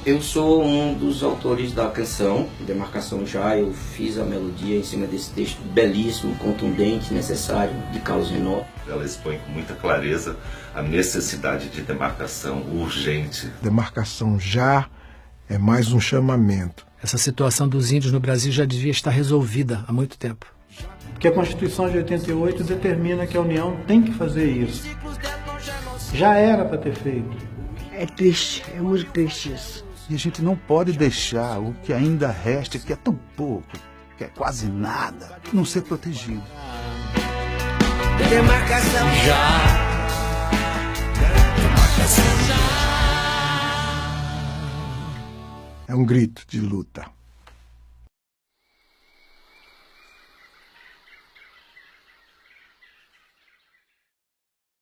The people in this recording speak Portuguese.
Eu sou um dos autores da canção Demarcação Já. Eu fiz a melodia em cima desse texto belíssimo, contundente, necessário, de Carlos Renaud. Ela expõe com muita clareza a necessidade de demarcação urgente. Demarcação já é mais um chamamento. Essa situação dos índios no Brasil já devia estar resolvida há muito tempo. Porque a Constituição de 88 determina que a União tem que fazer isso. Já era para ter feito. É triste, é muito triste isso. E a gente não pode deixar o que ainda resta, que é tão pouco, que é quase nada, não ser protegido. Demarcação já. É um grito de luta.